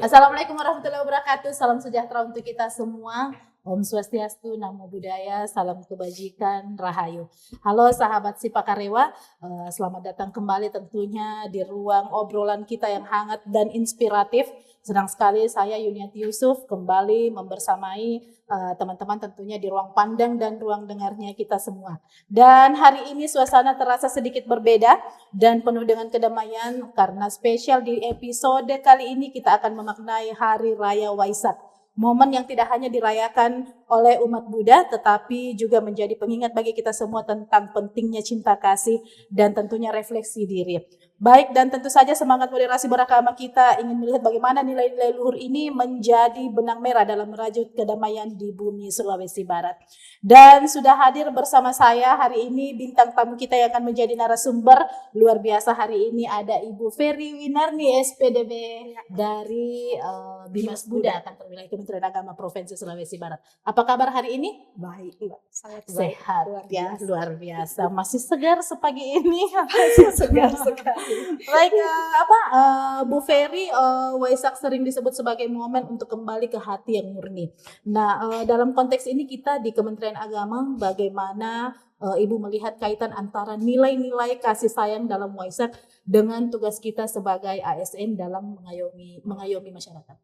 Assalamualaikum warahmatullahi wabarakatuh. Salam sejahtera untuk kita semua. Om Swastiastu, Namo Buddhaya, salam kebajikan, Rahayu. Halo sahabat Sipakarewa, selamat datang kembali tentunya di ruang obrolan kita yang hangat dan inspiratif. Senang sekali saya Yuniati Yusuf kembali membersamai teman-teman tentunya di ruang pandang dan ruang dengarnya kita semua. Dan hari ini suasana terasa sedikit berbeda dan penuh dengan kedamaian karena spesial di episode kali ini kita akan memaknai Hari Raya Waisak. Momen yang tidak hanya dirayakan oleh umat Buddha tetapi juga menjadi pengingat bagi kita semua tentang pentingnya cinta kasih dan tentunya refleksi diri. Baik, dan tentu saja semangat moderasi beragama kita ingin melihat bagaimana nilai-nilai luhur ini menjadi benang merah dalam merajut kedamaian di bumi Sulawesi Barat. Dan sudah hadir bersama saya hari ini bintang tamu kita yang akan menjadi narasumber luar biasa. Hari ini ada Ibu Ferry Winarni SPDB dari Bimas Buddha Kantor Wilayah Kementerian Agama Provinsi Sulawesi Barat. Apa kabar hari ini? Baik, Mbak. Sangat baik. Sehat ya, luar biasa. Masih segar sepagi ini. Masih segar sekali. Baik, Bu Ferry, Waisak sering disebut sebagai momen untuk kembali ke hati yang murni. Nah, dalam konteks ini kita di Kementerian Agama, bagaimana Ibu melihat kaitan antara nilai-nilai kasih sayang dalam Waisak dengan tugas kita sebagai ASN dalam mengayomi masyarakat?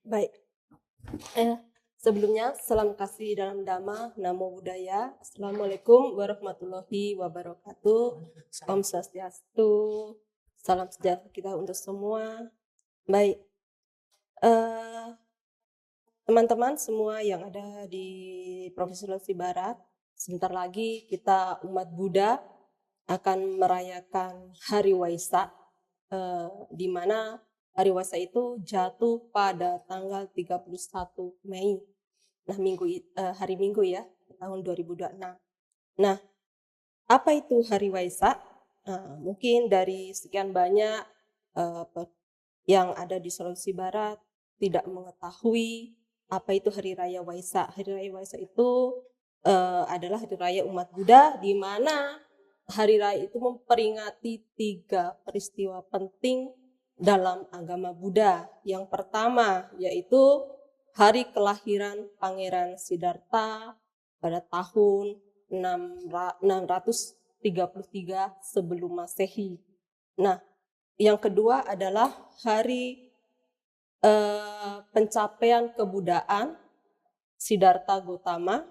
Baik. Sebelumnya, salam kasih dalam Dhamma, Namo Buddhaya. Assalamualaikum warahmatullahi wabarakatuh. Om Swastiastu. Salam sejahtera kita untuk semua. Baik. Teman-teman semua yang ada di Provinsi Sulawesi Barat, sebentar lagi kita umat Buddha akan merayakan Hari Waisak, di mana Hari Waisak itu jatuh pada tanggal 31 Mei. Nah, hari Minggu ya, tahun 2026. Nah, apa itu Hari Waisak? Mungkin dari sekian banyak yang ada di Sulawesi Barat tidak mengetahui apa itu Hari Raya Waisak. Hari Raya Waisak itu adalah Hari Raya umat Buddha, di mana Hari Raya itu memperingati 3 peristiwa penting dalam agama Buddha. Yang pertama yaitu hari kelahiran Pangeran Siddhartha pada tahun 633 sebelum Masehi. Nah, yang kedua adalah hari pencapaian kebudayaan Siddhartha Gautama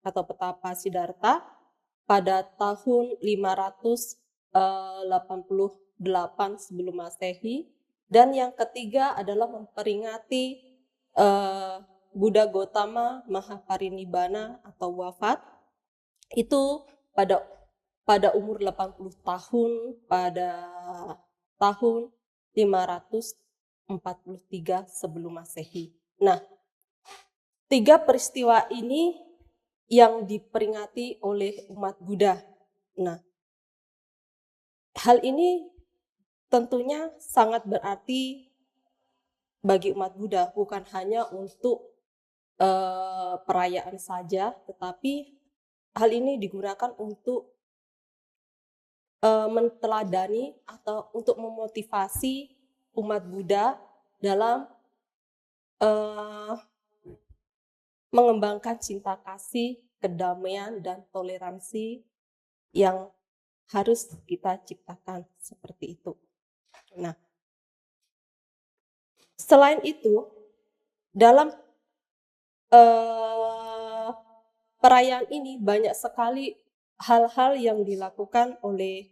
atau Petapa Siddhartha pada tahun 588 sebelum Masehi. Dan yang ketiga adalah memperingati Buddha Gautama Mahaparinibbana atau wafat itu pada umur 80 tahun pada tahun 543 sebelum Masehi. Nah, 3 peristiwa ini yang diperingati oleh umat Buddha. Nah, hal ini tentunya sangat berarti bagi umat Buddha, bukan hanya untuk perayaan saja, tetapi hal ini digunakan untuk menteladani atau untuk memotivasi umat Buddha dalam mengembangkan cinta kasih, kedamaian, dan toleransi yang harus kita ciptakan seperti itu. Nah, selain itu, dalam perayaan ini banyak sekali hal-hal yang dilakukan oleh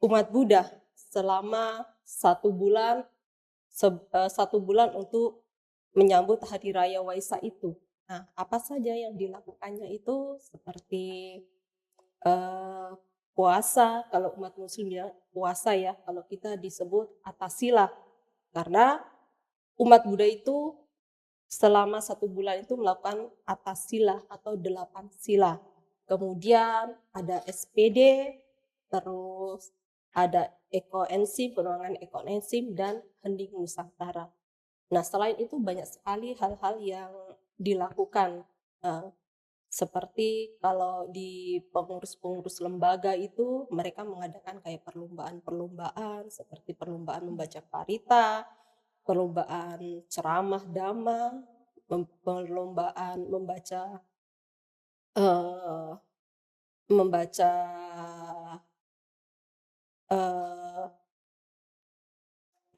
umat Buddha selama 1 bulan untuk menyambut Hari Raya Waisak itu. Nah, apa saja yang dilakukannya itu seperti puasa, kalau umat muslim ya puasa ya, kalau kita disebut atasila. Karena umat Buddha itu selama 1 bulan itu melakukan atasila atau 8 sila. Kemudian ada SPD, terus ada ekoenzim, pengurangan ekoenzim, dan hening nusantara. Nah, selain itu banyak sekali hal-hal yang dilakukan, seperti kalau di pengurus-pengurus lembaga itu mereka mengadakan kayak perlombaan-perlombaan seperti perlombaan membaca parita, perlombaan ceramah dhamma, perlombaan eh, membaca eh,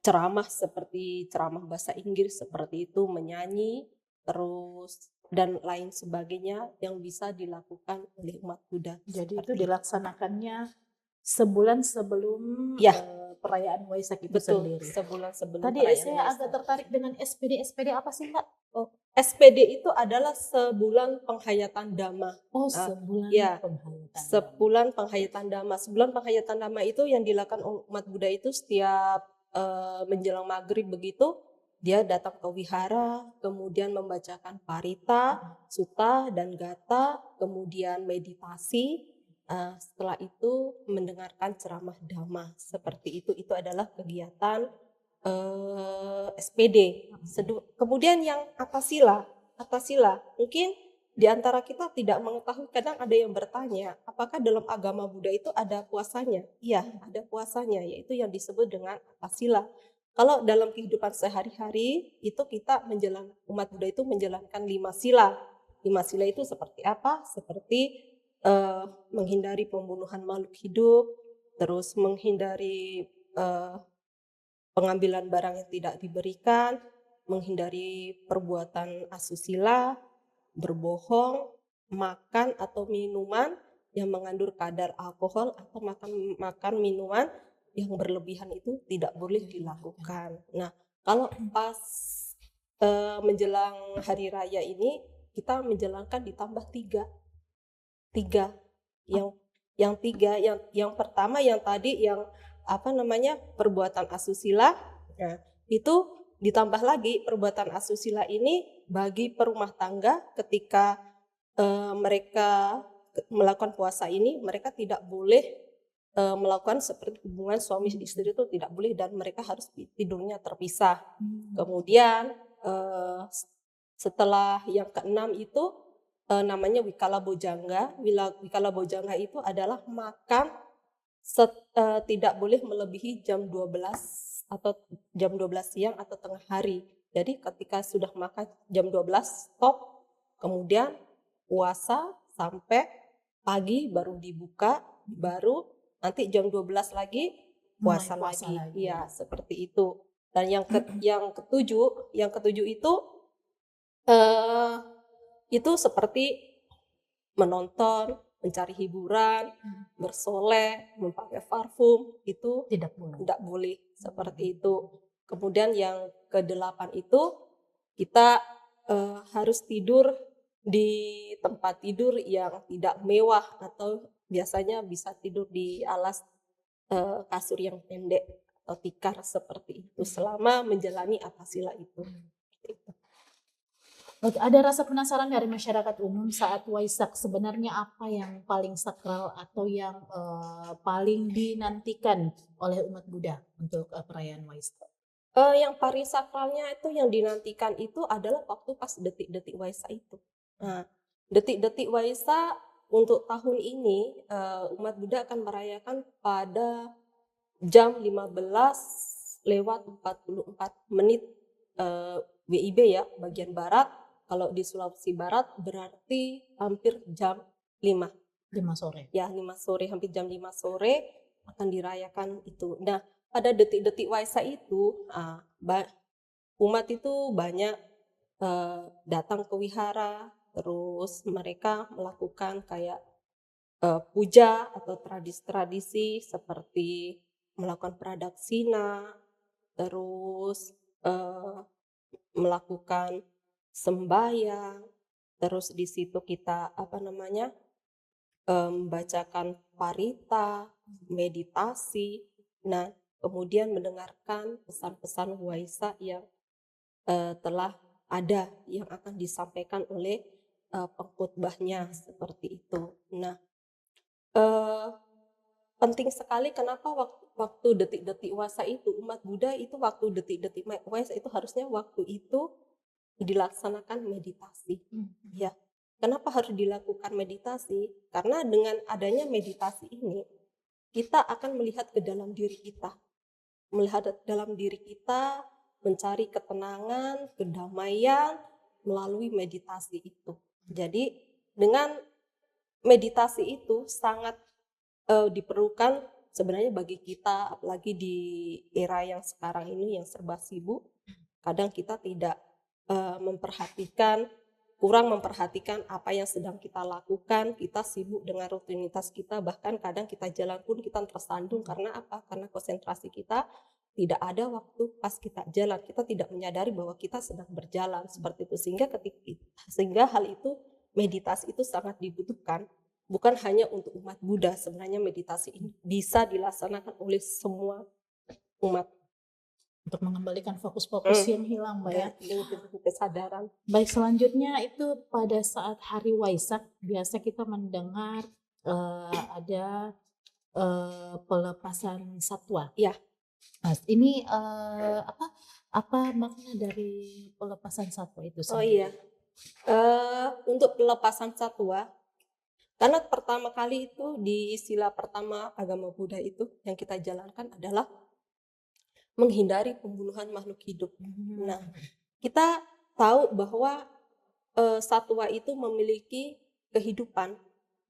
ceramah seperti ceramah bahasa Inggris seperti itu, menyanyi, terus dan lain sebagainya yang bisa dilakukan oleh umat Buddha. Jadi itu Seperti dilaksanakannya sebulan sebelum ya, perayaan Waisak itu betul, sendiri. sebulan sebelum Tadi perayaan saya agak Waisak. tertarik dengan SPD. SPD apa sih, Mbak? Oh, SPD itu adalah sebulan penghayatan Dhamma. Oh, Ah, sebulan ya, penghayatan. sebulan penghayatan Dhamma. Sebulan penghayatan Dhamma itu yang dilakukan umat Buddha itu setiap menjelang maghrib begitu, dia datang ke wihara, kemudian membacakan parita, sutta, dan gata, kemudian meditasi. Setelah itu mendengarkan ceramah Dhamma. Seperti itu adalah kegiatan SPD. Kemudian yang atasila, mungkin di antara kita tidak mengetahui, kadang ada yang bertanya, apakah dalam agama Buddha itu ada puasanya? Iya, ada puasanya, yaitu yang disebut dengan atasila. Kalau dalam kehidupan sehari-hari itu kita umat Buddha itu menjalankan 5 sila. 5 sila itu seperti apa? Seperti menghindari pembunuhan makhluk hidup, terus menghindari pengambilan barang yang tidak diberikan, menghindari perbuatan asusila, berbohong, makan atau minuman yang mengandung kadar alkohol atau makan minuman yang berlebihan itu tidak boleh dilakukan. Nah, kalau pas menjelang hari raya ini kita menjalankan ditambah tiga yang pertama yang tadi yang perbuatan asusila. Nah, itu ditambah lagi perbuatan asusila ini bagi perumah tangga ketika mereka melakukan puasa ini, mereka tidak boleh melakukan seperti hubungan suami istri, itu tidak boleh dan mereka harus tidurnya terpisah. Kemudian setelah yang keenam itu namanya Wikala Bojangga. Wikala Bojangga itu adalah makan tidak boleh melebihi jam 12 atau jam 12 siang atau tengah hari. Jadi ketika sudah makan jam 12 stop, kemudian puasa sampai pagi baru dibuka, baru nanti jam 12 lagi puasa lagi. Iya, seperti itu. Dan yang ketujuh itu seperti menonton, mencari hiburan, bersolek, memakai parfum, itu tidak boleh seperti itu. Kemudian yang kedelapan itu kita harus tidur di tempat tidur yang tidak mewah atau biasanya bisa tidur di alas kasur yang pendek atau tikar seperti itu selama menjalani atasila itu. Ada rasa penasaran dari masyarakat umum saat Waisak, sebenarnya apa yang paling sakral atau yang paling dinantikan oleh umat Buddha untuk perayaan Waisak? Yang paling sakralnya itu yang dinantikan itu adalah waktu pas detik-detik Waisak itu. Nah, detik-detik Waisak untuk tahun ini umat Buddha akan merayakan pada jam 15:44 WIB ya, bagian barat. Kalau di Sulawesi Barat berarti hampir jam 5 sore. Ya, 5 sore, hampir jam 5 sore akan dirayakan itu. Nah, pada detik-detik Waisak itu umat itu banyak datang ke wihara, terus mereka melakukan kayak puja atau tradisi-tradisi seperti melakukan pradaksina, terus melakukan sembahyang, terus di situ kita membacakan parita, meditasi, nah kemudian mendengarkan pesan-pesan Waisak yang telah ada yang akan disampaikan oleh pengkhotbahnya seperti itu. Nah, penting sekali kenapa waktu detik-detik Waisak itu umat Buddha itu waktu detik-detik Waisak itu harusnya waktu itu dilaksanakan meditasi. Ya, kenapa harus dilakukan meditasi? Karena dengan adanya meditasi ini kita akan melihat ke dalam diri kita, melihat dalam diri kita mencari ketenangan, kedamaian melalui meditasi itu. Jadi dengan meditasi itu sangat diperlukan sebenarnya bagi kita, apalagi di era yang sekarang ini yang serba sibuk. Kadang kita tidak memperhatikan, kurang memperhatikan apa yang sedang kita lakukan. Kita sibuk dengan rutinitas kita, bahkan kadang kita jalan pun kita tersandung karena apa? Karena konsentrasi kita tidak ada waktu pas kita jalan. Kita tidak menyadari bahwa kita sedang berjalan seperti itu. Sehingga hal itu, meditasi itu sangat dibutuhkan. Bukan hanya untuk umat Buddha, sebenarnya meditasi ini bisa dilaksanakan oleh semua umat. Untuk mengembalikan fokus-fokus yang hilang, Mbak ya. Dengan kesadaran. Baik, selanjutnya itu pada saat hari Waisak biasa kita mendengar ada pelepasan satwa. Ya. Nah, ini apa makna dari pelepasan satwa itu Oh sendiri? iya. Untuk pelepasan satwa, karena pertama kali itu di sila pertama agama Buddha itu yang kita jalankan adalah menghindari pembunuhan makhluk hidup. Nah, kita tahu bahwa satwa itu memiliki kehidupan.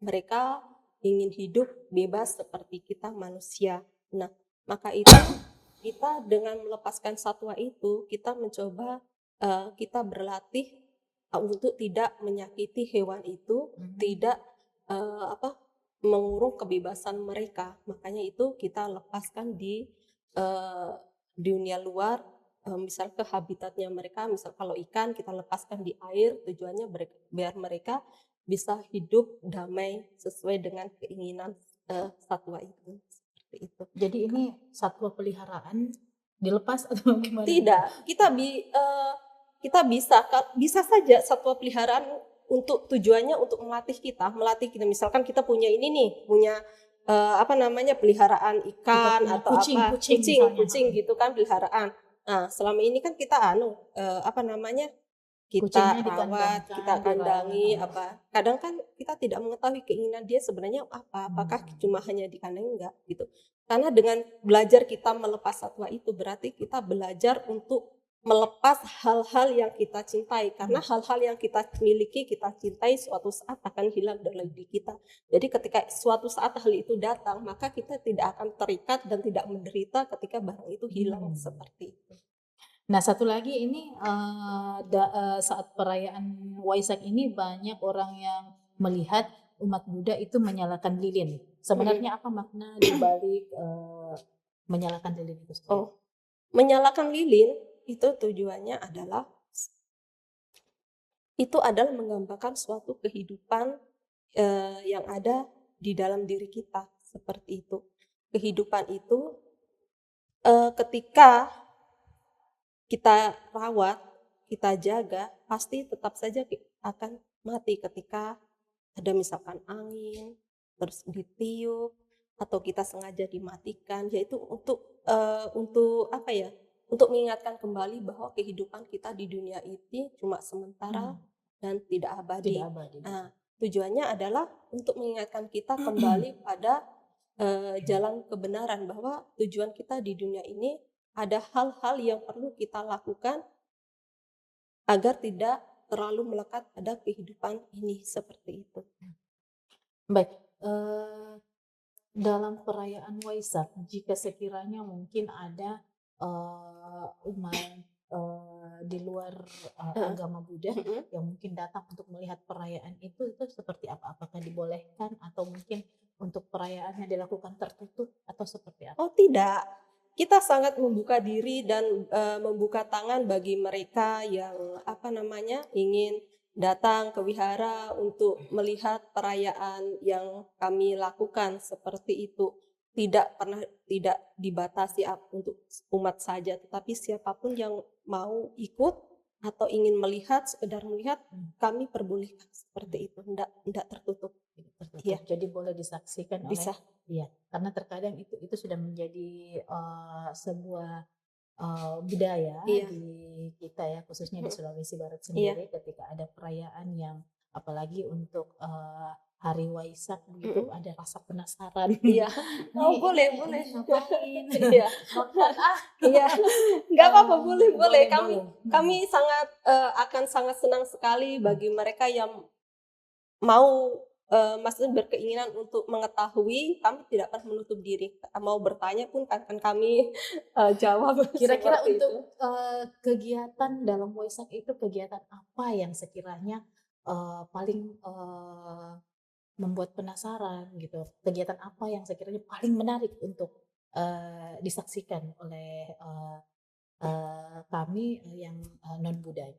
Mereka ingin hidup bebas seperti kita manusia. Nah, maka itu kita dengan melepaskan satwa itu, kita mencoba kita berlatih untuk tidak menyakiti hewan itu, tidak mengurung kebebasan mereka. Makanya itu kita lepaskan di dunia luar, misal ke habitatnya mereka. Misal kalau ikan kita lepaskan di air, tujuannya biar mereka bisa hidup damai sesuai dengan keinginan satwa itu. Seperti itu. Jadi ini satwa peliharaan dilepas atau gimana? Tidak, kita bisa saja satwa peliharaan untuk tujuannya untuk melatih kita. Misalkan kita punya ini nih, punya peliharaan ikan atau kucing gitu kan, peliharaan. Nah, selama ini kan kita kita rawat, kita kandangi kadang kan kita tidak mengetahui keinginan dia sebenarnya apa, apakah cuma hanya dikandang, enggak gitu. Karena dengan belajar kita melepas satwa itu berarti kita belajar untuk melepas hal-hal yang kita cintai, karena hal-hal yang kita miliki, kita cintai suatu saat akan hilang dari diri kita. Jadi ketika suatu saat hal itu datang, maka kita tidak akan terikat dan tidak menderita ketika barang itu hilang. Seperti itu. Nah, satu lagi ini saat perayaan Waisak ini banyak orang yang melihat umat Buddha itu menyalakan lilin. Sebenarnya apa makna di balik menyalakan lilin itu sendiri? Menyalakan lilin itu tujuannya adalah menggambarkan suatu kehidupan yang ada di dalam diri kita, seperti itu. Kehidupan itu ketika kita rawat, kita jaga, pasti tetap saja akan mati ketika ada misalkan angin, terus ditiup, atau kita sengaja dimatikan, yaitu untuk untuk mengingatkan kembali bahwa kehidupan kita di dunia ini cuma sementara dan tidak abadi. Nah, tujuannya adalah untuk mengingatkan kita kembali pada jalan kebenaran, bahwa tujuan kita di dunia ini ada hal-hal yang perlu kita lakukan agar tidak terlalu melekat pada kehidupan ini, seperti itu. Baik, dalam perayaan Waisak, jika sekiranya mungkin ada umat di luar agama Buddha yang mungkin datang untuk melihat perayaan itu seperti apa? Apakah dibolehkan atau mungkin untuk perayaannya dilakukan tertutup atau seperti apa? Oh tidak, kita sangat membuka diri dan membuka tangan bagi mereka yang ingin datang ke wihara untuk melihat perayaan yang kami lakukan, seperti itu. Tidak dibatasi untuk umat saja, tetapi siapapun yang mau ikut atau ingin melihat, sekedar melihat, kami perbolehkan, seperti itu. Tidak tertutup. Ya. Jadi boleh disaksikan bisa. Iya, karena terkadang itu sudah menjadi sebuah budaya di kita ya, khususnya di Sulawesi Barat sendiri. Ketika ada perayaan yang apalagi untuk hari Waisak begitu ada rasa penasaran. Iya. Oh, Nih, boleh. ngapain? Iya. Nonton Iya. Nggak apa-apa, boleh. Kami boleh. sangat akan sangat senang sekali bagi mereka yang mau maksudnya berkeinginan untuk mengetahui, kami tidak akan menutup diri. Mau bertanya pun akan kami jawab Kira-kira seperti itu. untuk kegiatan dalam Waisak itu kegiatan apa yang sekiranya paling membuat penasaran gitu? Kegiatan apa yang sekiranya paling menarik untuk disaksikan oleh kami yang non Buddha?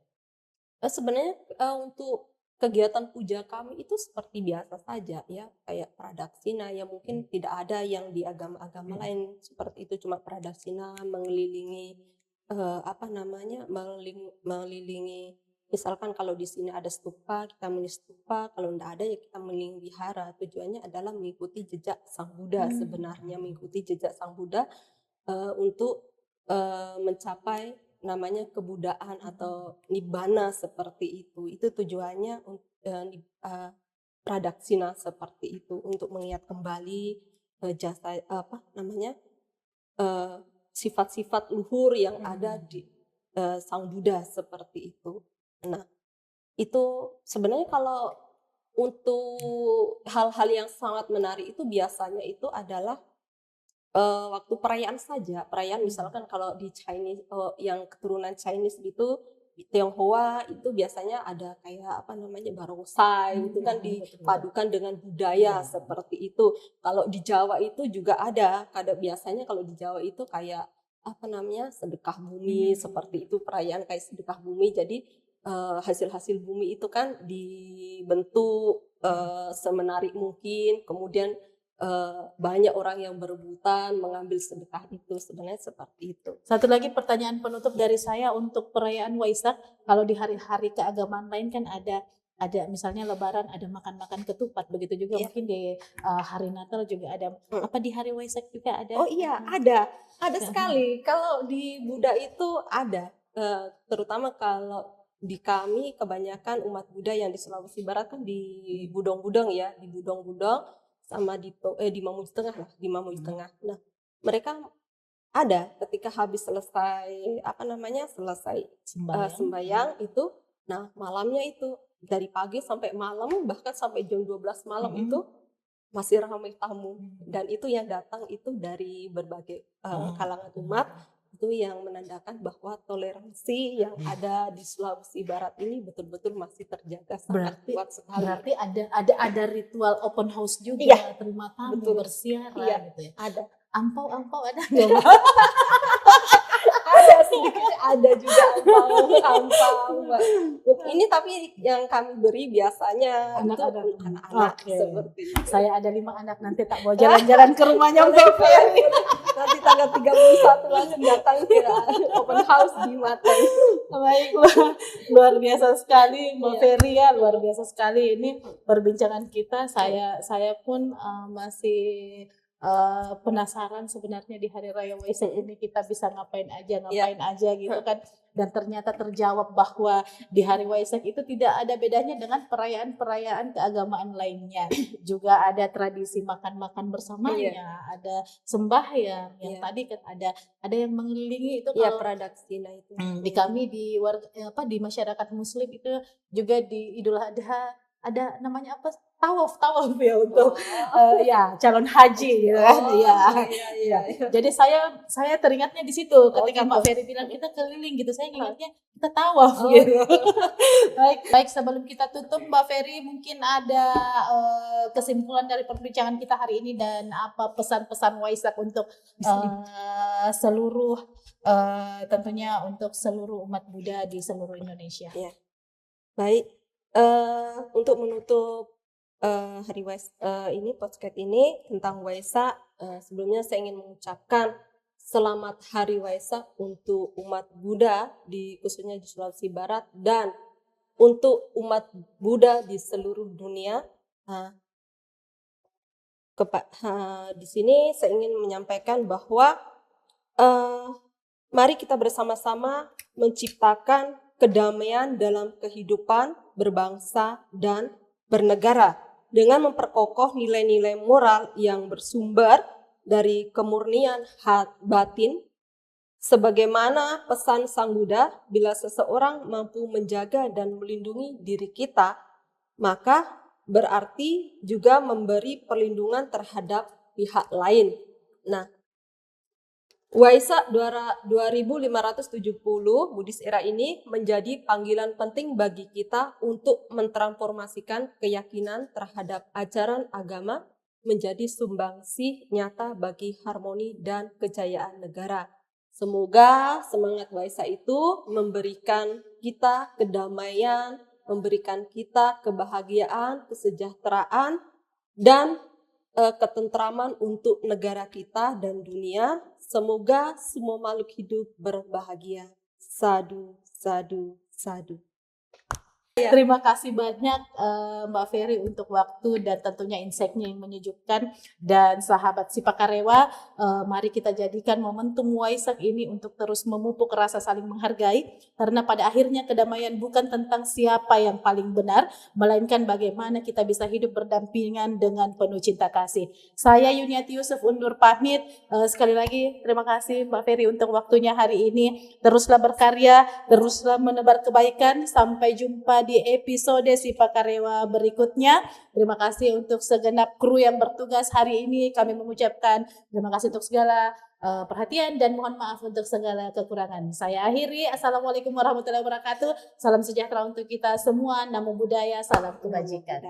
Sebenarnya untuk kegiatan puja kami itu seperti biasa saja ya, kayak pradaksina yang mungkin tidak ada yang di agama-agama lain seperti itu, cuma pradaksina mengelilingi mengelilingi, misalkan kalau di sini ada stupa, kita mengelilingi stupa, kalau tidak ada ya kita mengelilingi wihara. Tujuannya adalah mengikuti jejak Sang Buddha, sebenarnya mengikuti jejak Sang Buddha untuk mencapai namanya kebudaan atau nibbana seperti itu. Itu tujuannya pradaksina seperti itu, untuk mengingat kembali jasa sifat-sifat luhur yang ada di Sang Buddha seperti itu. Nah, itu sebenarnya kalau untuk hal-hal yang sangat menarik itu biasanya itu adalah waktu perayaan saja, perayaan misalkan kalau di Chinese yang keturunan Chinese gitu, di Tionghoa itu biasanya ada kayak barongsai itu kan dipadukan dengan budaya seperti itu. Kalau di Jawa itu juga ada, biasanya kalau di Jawa itu kayak sedekah bumi seperti itu, perayaan kayak sedekah bumi. Jadi hasil-hasil bumi itu kan dibentuk semenarik mungkin, kemudian banyak orang yang berebutan mengambil sedekah itu, sebenarnya seperti itu. Satu lagi pertanyaan penutup dari saya untuk perayaan Waisak, kalau di hari-hari keagamaan lain kan ada misalnya Lebaran ada makan-makan ketupat, begitu juga mungkin di hari Natal juga ada. Apa di hari Waisak juga ada? Oh iya, ada sekali. Kalau di Buddha itu ada, terutama kalau di kami kebanyakan umat Buddha yang di Sulawesi Barat kan di Budong-Budong ya, di Budong-Budong sama di Mamuju Tengah lah, di Mamuju Tengah. Nah, mereka ada ketika habis selesai sembahyang itu, nah malamnya itu dari pagi sampai malam, bahkan sampai jam 12 malam itu masih ramai tamu, dan itu yang datang itu dari berbagai kalangan umat. Itu yang menandakan bahwa toleransi yang ada di Sulawesi Barat ini betul-betul masih terjaga sangat kuat sekali. Berarti ada ritual open house juga, terima tamu, bersiara gitu ya. Ada. Ampau ada nggak? Ada sedikit, ada juga ampau. Ini tapi yang kami beri biasanya anak-anak seperti itu. Saya ada 5 anak, nanti tak mau jalan-jalan ke rumahnya Mbak Ferry. Nanti tanggal 31 langsung datang ke open house di Mateng. Baiklah, luar biasa sekali Mbak Ferry ya, luar biasa sekali ini perbincangan kita. Saya pun masih penasaran sebenarnya di Hari Raya Waisak ini kita bisa ngapain aja gitu kan, dan ternyata terjawab bahwa di Hari Waisak itu tidak ada bedanya dengan perayaan-perayaan keagamaan lainnya. Juga ada tradisi makan-makan bersamanya, ada sembahyang yang tadi kan ada yang mengelilingi itu kalau pradaksina itu. Di kami di masyarakat Muslim itu juga di Idul Adha ada namanya apa, tawaf ya untuk calon haji gitu kan. Jadi saya teringatnya di situ ketika Mbak Ferry bilang kita keliling gitu, saya ingatnya kita tawaf gitu. Baik, sebelum kita tutup Mbak Ferry, mungkin ada kesimpulan dari perbincangan kita hari ini dan apa pesan-pesan Waisak untuk seluruh tentunya untuk seluruh umat Buddha di seluruh Indonesia. Baik, untuk menutup hari Waisak ini, podcast ini tentang Waisak, sebelumnya saya ingin mengucapkan selamat Hari Waisak untuk umat Buddha khususnya di Sulawesi Barat dan untuk umat Buddha di seluruh dunia. Di sini saya ingin menyampaikan bahwa mari kita bersama-sama menciptakan kedamaian dalam kehidupan berbangsa dan bernegara dengan memperkokoh nilai-nilai moral yang bersumber dari kemurnian batin, sebagaimana pesan Sang Buddha, bila seseorang mampu menjaga dan melindungi diri kita, maka berarti juga memberi perlindungan terhadap pihak lain. Nah, Waisak 2570 Buddhis era ini menjadi panggilan penting bagi kita untuk mentransformasikan keyakinan terhadap ajaran agama menjadi sumbangsi nyata bagi harmoni dan kejayaan negara. Semoga semangat Waisak itu memberikan kita kedamaian, memberikan kita kebahagiaan, kesejahteraan, dan ketentraman untuk negara kita dan dunia. Semoga semua makhluk hidup berbahagia. Sadu, sadu, sadu. Terima kasih banyak Mbak Ferry untuk waktu dan tentunya insight-nya yang menyejukkan. Dan sahabat Sipakarewa, mari kita jadikan momentum Waisak ini untuk terus memupuk rasa saling menghargai, karena pada akhirnya kedamaian bukan tentang siapa yang paling benar, melainkan bagaimana kita bisa hidup berdampingan dengan penuh cinta kasih. Saya Yuniati Yusuf undur pamit. Sekali lagi terima kasih Mbak Ferry untuk waktunya hari ini. Teruslah berkarya, teruslah menebar kebaikan. Sampai jumpa di episode Sipakarewa berikutnya. Terima kasih untuk segenap kru yang bertugas hari ini. Kami mengucapkan terima kasih untuk segala perhatian dan mohon maaf untuk segala kekurangan. Saya akhiri. Assalamualaikum warahmatullahi wabarakatuh. Salam sejahtera untuk kita semua. Namo Buddhaya, salam kebajikan.